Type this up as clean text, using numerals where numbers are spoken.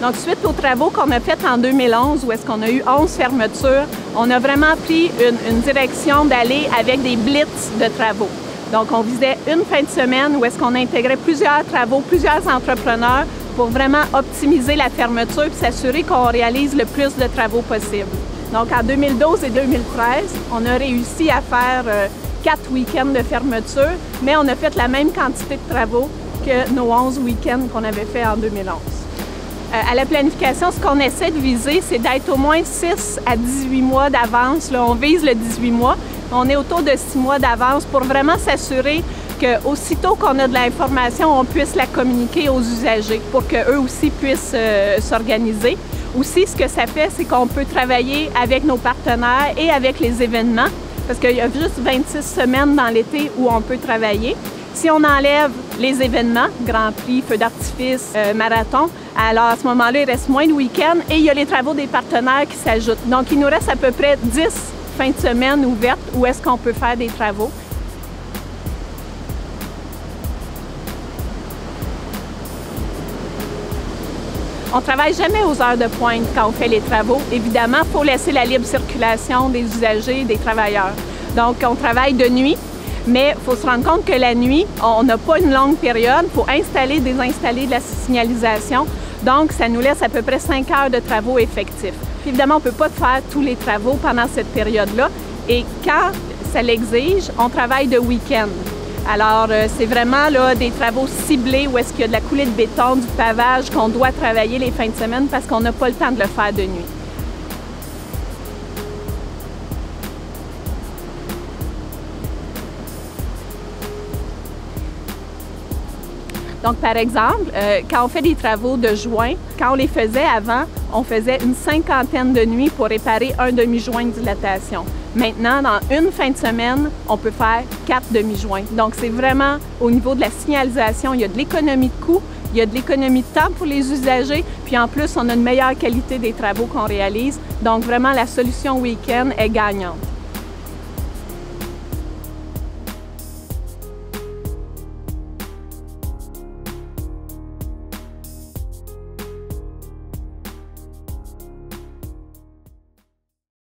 Donc, suite aux travaux qu'on a faits en 2011, où est-ce qu'on a eu 11 fermetures, on a vraiment pris une direction d'aller avec des blitz de travaux. Donc, on visait une fin de semaine où est-ce qu'on intégrait plusieurs travaux, plusieurs entrepreneurs pour vraiment optimiser la fermeture et s'assurer qu'on réalise le plus de travaux possible. Donc, en 2012 et 2013, on a réussi à faire 4 week-ends de fermeture, mais on a fait la même quantité de travaux que nos 11 week-ends qu'on avait fait en 2011. À la planification, ce qu'on essaie de viser, c'est d'être au moins 6 à 18 mois d'avance. Là, on vise le 18 mois. On est autour de 6 mois d'avance pour vraiment s'assurer qu'aussitôt qu'on a de l'information, on puisse la communiquer aux usagers pour qu'eux aussi puissent s'organiser. Aussi, ce que ça fait, c'est qu'on peut travailler avec nos partenaires et avec les événements, parce qu'il y a juste 26 semaines dans l'été où on peut travailler. Si on enlève les événements, Grand Prix, feux d'artifice, marathon, alors à ce moment-là, il reste moins de week-ends et il y a les travaux des partenaires qui s'ajoutent. Donc, il nous reste à peu près 10 fins de semaine ouvertes où est-ce qu'on peut faire des travaux. On ne travaille jamais aux heures de pointe quand on fait les travaux. Évidemment, il faut laisser la libre circulation des usagers et des travailleurs. Donc, on travaille de nuit, mais il faut se rendre compte que la nuit, on n'a pas une longue période. Il faut installer, désinstaller de la signalisation. Donc, ça nous laisse à peu près 5 heures de travaux effectifs. Évidemment, on ne peut pas faire tous les travaux pendant cette période-là. Et quand ça l'exige, on travaille de week-end. Alors, c'est vraiment là, des travaux ciblés où est-ce qu'il y a de la coulée de béton, du pavage qu'on doit travailler les fins de semaine parce qu'on n'a pas le temps de le faire de nuit. Donc, par exemple, quand on fait des travaux de joints, quand on les faisait avant, on faisait une 50aine de nuits pour réparer un demi-joint de dilatation. Maintenant, dans une fin de semaine, on peut faire 4 demi-joints. Donc, c'est vraiment au niveau de la signalisation, il y a de l'économie de coût, il y a de l'économie de temps pour les usagers, puis en plus, on a une meilleure qualité des travaux qu'on réalise. Donc, vraiment, la solution week-end est gagnante.